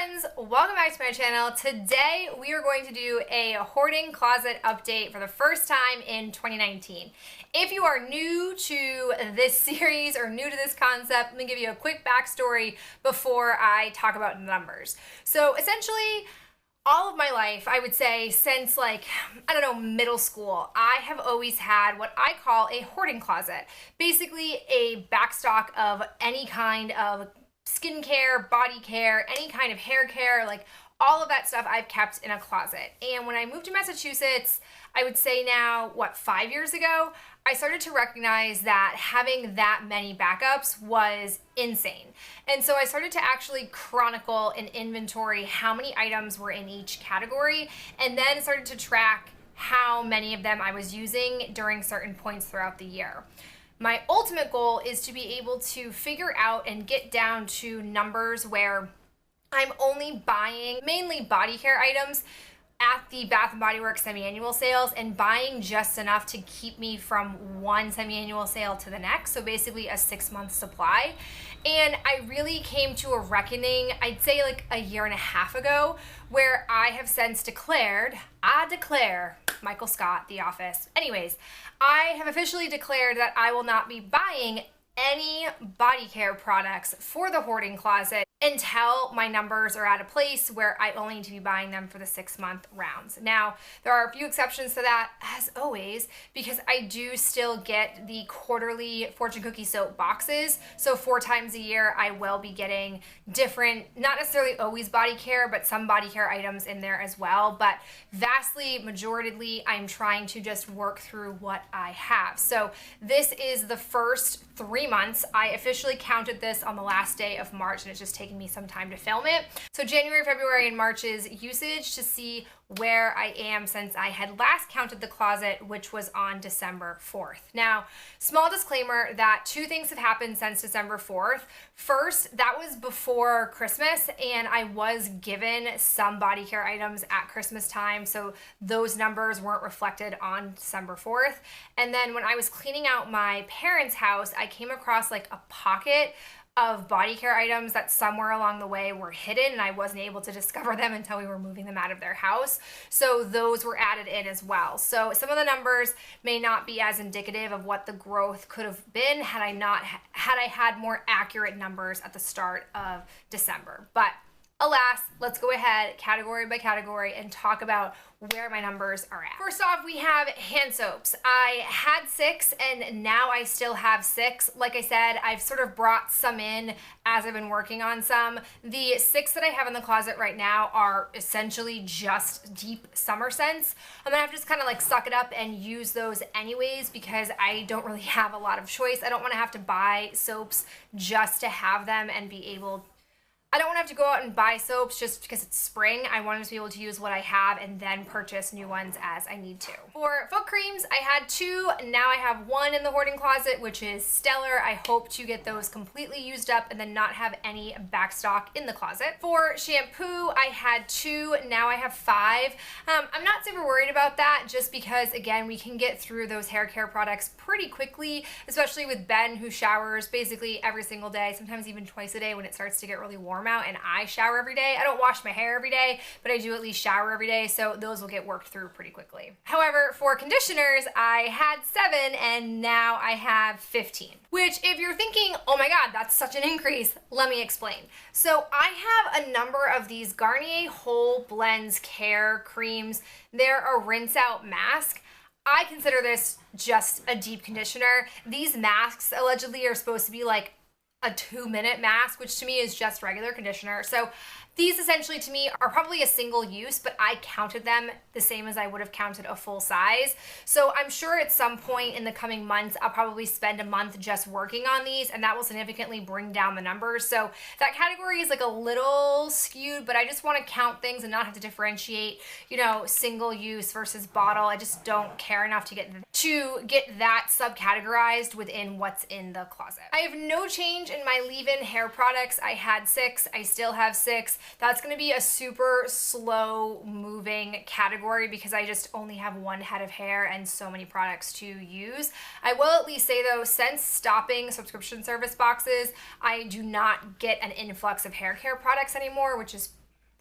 friends, welcome back to my channel. Today we are going to do a hoarding closet update for the first time in 2019. If you are new to this series or new to this concept, let me give you a quick backstory before I talk about the numbers. So essentially, all of my life, I would say since middle school, I have always had what I call a hoarding closet. Basically a backstock of any kind of skincare, body care, any kind of hair care, like all of that stuff I've kept in a closet. And when I moved to Massachusetts, I would say now, 5 years ago, I started to recognize that having that many backups was insane. And so I started to actually chronicle and inventory how many items were in each category, and then started to track how many of them I was using during certain points throughout the year. My ultimate goal is to be able to figure out and get down to numbers where I'm only buying mainly body care items at the Bath & Body Works semi-annual sales and buying just enough to keep me from one semi-annual sale to the next, so basically a 6-month supply. And I really came to a reckoning, I'd say like a year and a half ago, where I have since declared, Michael Scott, The Office. Anyways, I have officially declared that I will not be buying any body care products for the hoarding closet until my numbers are at a place where I only need to be buying them for the 6-month rounds. Now, there are a few exceptions to that, as always, because I do still get the quarterly Fortune Cookie soap boxes. So 4 times a year, I will be getting different, not necessarily always body care, but some body care items in there as well. But vastly, majoritively, I'm trying to just work through what I have. So this is the first 3 months. I officially counted this on the last day of March, and it's just taking me some time to film it. So January, February, and March's usage to see where I am since I had last counted the closet, which was on December 4th. Now, small disclaimer that 2 things have happened since December 4th. First, that was before Christmas, and I was given some body care items at Christmas time, so those numbers weren't reflected on December 4th. And then when I was cleaning out my parents' house, I came across like a pocket of body care items that somewhere along the way were hidden, and I wasn't able to discover them until we were moving them out of their house. So those were added in as well. So some of the numbers may not be as indicative of what the growth could have been had I had more accurate numbers at the start of December. But alas, let's go ahead category by category and talk about where my numbers are at. First off, we have hand soaps. I had 6 and now I still have 6. Like I said, I've sort of brought some in as I've been working on some. The 6 that I have in the closet right now are essentially just deep summer scents. I'm gonna have to just kind of like suck it up and use those anyways because I don't really have a lot of choice. I don't want to have to buy soaps just to have them and be able I don't want to have to go out and buy soaps just because it's spring. I want to be able to use what I have and then purchase new ones as I need to. For foot creams, I had 2. Now I have 1 in the hoarding closet, which is stellar. I hope to get those completely used up and then not have any backstock in the closet. For shampoo, I had 2. Now I have 5. I'm not super worried about that just because, again, we can get through those hair care products pretty quickly, especially with Ben, who showers basically every single day, sometimes even twice a day when it starts to get really warm out, and I shower every day. I don't wash my hair every day, but I do at least shower every day, so those will get worked through pretty quickly. However, for conditioners, I had 7 and now I have 15. Which, if you're thinking, oh my god, that's such an increase, let me explain. So I have a number of these Garnier Whole Blends Care creams. They're a rinse out mask. I consider this just a deep conditioner. These masks allegedly are supposed to be like a 2-minute mask, which to me is just regular conditioner. So these essentially to me are probably a single use, but I counted them the same as I would have counted a full size. So I'm sure at some point in the coming months, I'll probably spend a month just working on these, and that will significantly bring down the numbers. So that category is like a little skewed, but I just want to count things and not have to differentiate, single use versus bottle. I just don't care enough to get that subcategorized within what's in the closet. I have no change in my leave-in hair products. I had 6, I still have 6. That's going to be a super slow moving category because I just only have 1 head of hair and so many products to use. I will at least say though, since stopping subscription service boxes, I do not get an influx of hair care products anymore, which is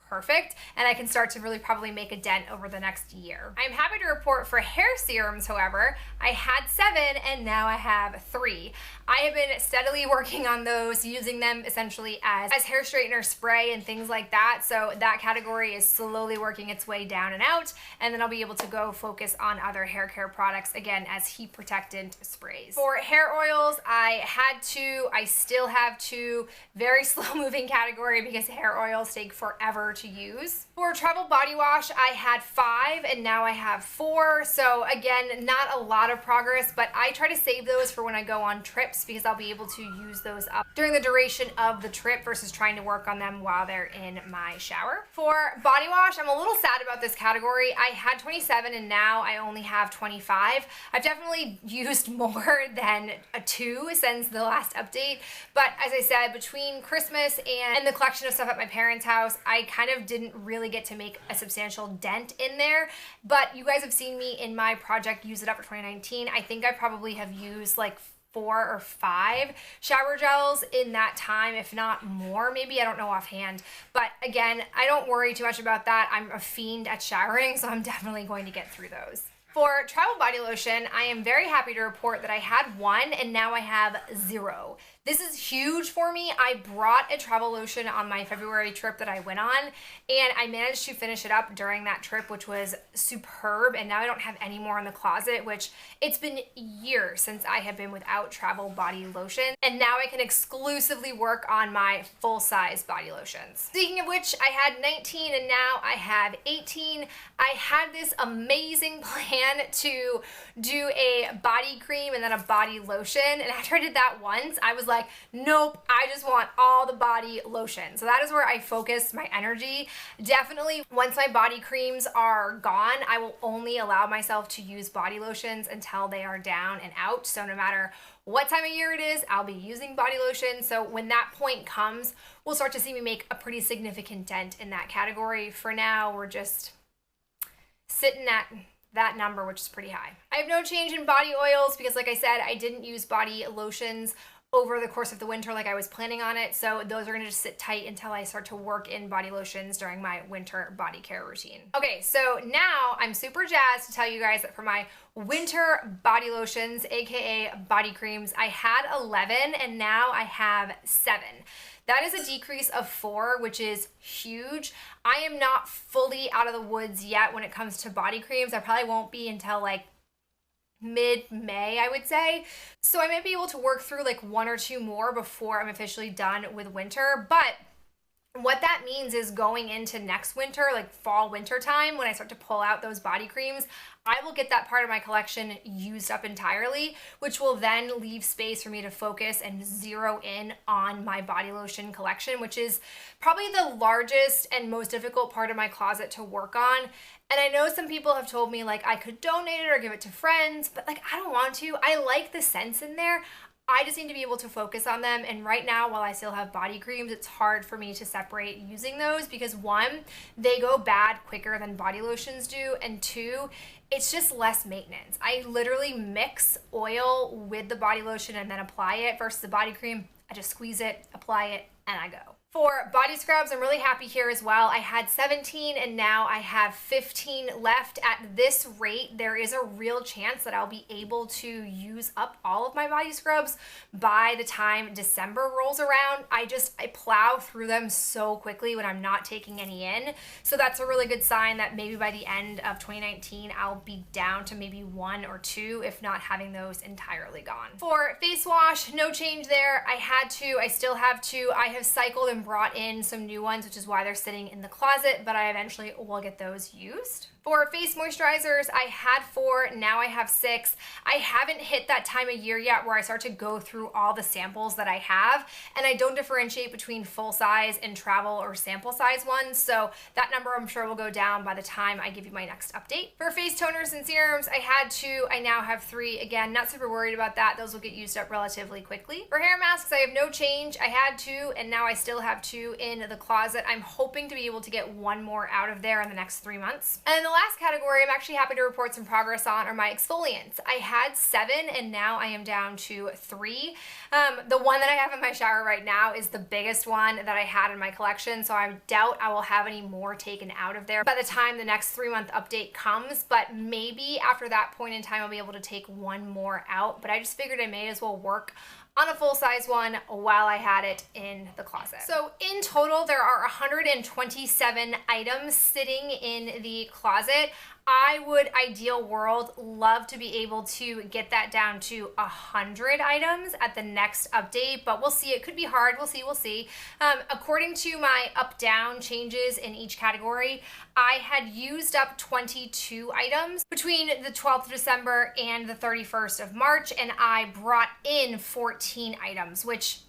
perfect, and I can start to really probably make a dent over the next year. I'm happy to report for hair serums, however, I had 7 and now I have 3. I have been steadily working on those, using them essentially as hair straightener spray and things like that. So that category is slowly working its way down and out, and then I'll be able to go focus on other hair care products again as heat protectant sprays. For hair oils, I had 2, I still have 2, very slow moving category because hair oils take forever to use. For travel body wash, I had 5 and now I have 4. So again, not a lot of progress, but I try to save those for when I go on trips because I'll be able to use those up during the duration of the trip versus trying to work on them while they're in my shower. For body wash, I'm a little sad about this category. I had 27 and now I only have 25. I've definitely used more than a 2 since the last update, but as I said, between Christmas and the collection of stuff at my parents' house, I kind of didn't really get to make a substantial dent in there. But you guys have seen me in my project Use It Up for 2019. I think I probably have used like 4 or 5 shower gels in that time, if not more, maybe, I don't know offhand. But again, I don't worry too much about that. I'm a fiend at showering, so I'm definitely going to get through those. For travel body lotion, I am very happy to report that I had 1 and now I have 0. This is huge for me. I brought a travel lotion on my February trip that I went on, and I managed to finish it up during that trip, which was superb, and now I don't have any more in the closet, which it's been years since I have been without travel body lotion, and now I can exclusively work on my full-size body lotions. Speaking of which, I had 19 and now I have 18. I had this amazing plan to do a body cream and then a body lotion, and after I did that once, I was like, nope, I just want all the body lotion. So that is where I focus my energy. Definitely once my body creams are gone, I will only allow myself to use body lotions until they are down and out. So no matter what time of year it is, I'll be using body lotion. So when that point comes, we'll start to see me make a pretty significant dent in that category. For now, we're just sitting at that number, which is pretty high. I have no change in body oils because, like I said, I didn't use body lotions over the course of the winter like I was planning on it, so those are gonna just sit tight until I start to work in body lotions during my winter body care routine. Okay, so now I'm super jazzed to tell you guys that for my winter body lotions, aka body creams, I had 11 and now I have 7. That is a decrease of 4, which is huge. I am not fully out of the woods yet when it comes to body creams. I probably won't be until like mid-May, I would say. So I might be able to work through like 1 or 2 more before I'm officially done with winter. But what that means is going into next winter, like fall winter time, when I start to pull out those body creams, I will get that part of my collection used up entirely, which will then leave space for me to focus and zero in on my body lotion collection, which is probably the largest and most difficult part of my closet to work on. And I know some people have told me like I could donate it or give it to friends, but like I don't want to. I like the scents in there. I just need to be able to focus on them. And right now, while I still have body creams, it's hard for me to separate using those because 1, they go bad quicker than body lotions do. And 2, it's just less maintenance. I literally mix oil with the body lotion and then apply it versus the body cream. I just squeeze it, apply it, and I go. For body scrubs, I'm really happy here as well. I had 17 and now I have 15 left. At this rate, there is a real chance that I'll be able to use up all of my body scrubs by the time December rolls around. I plow through them so quickly when I'm not taking any in. So that's a really good sign that maybe by the end of 2019, I'll be down to maybe 1 or 2, if not having those entirely gone. For face wash, no change there. I had 2, I still have 2. I have cycled and brought in some new ones, which is why they're sitting in the closet, but I eventually will get those used. For face moisturizers, I had 4, now I have 6. I haven't hit that time of year yet where I start to go through all the samples that I have, and I don't differentiate between full size and travel or sample size ones, so that number I'm sure will go down by the time I give you my next update. For face toners and serums, I had 2, I now have 3. Again, not super worried about that. Those will get used up relatively quickly. For hair masks, I have no change. I had 2, and now I still have have 2 in the closet. I'm hoping to be able to get 1 more out of there in the next 3 months. And then the last category I'm actually happy to report some progress on are my exfoliants. I had 7 and now I am down to 3. The one that I have in my shower right now is the biggest one that I had in my collection, so I doubt I will have any more taken out of there by the time the next 3-month update comes, but maybe after that point in time I'll be able to take 1 more out, but I just figured I may as well work on a full-size one while I had it in the closet. So in total, there are 127 items sitting in the closet. I would, ideal world, love to be able to get that down to 100 items at the next update, but we'll see. It could be hard. We'll see. According to my up-down changes in each category, I had used up 22 items between the 12th of December and the 31st of March, and I brought in 14 items, which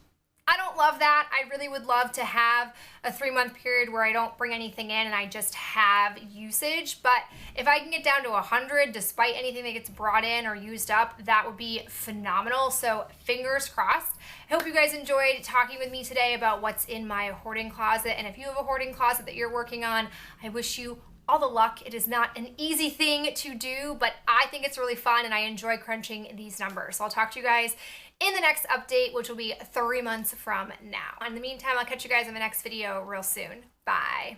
I don't love that. I really would love to have a 3-month period where I don't bring anything in and I just have usage. But if I can get down to 100 despite anything that gets brought in or used up, that would be phenomenal. So fingers crossed. I hope you guys enjoyed talking with me today about what's in my hoarding closet. And if you have a hoarding closet that you're working on, I wish you all the luck. It is not an easy thing to do, but I think it's really fun and I enjoy crunching these numbers. So I'll talk to you guys in the next update, which will be 3 months from now. In the meantime, I'll catch you guys in the next video real soon. Bye.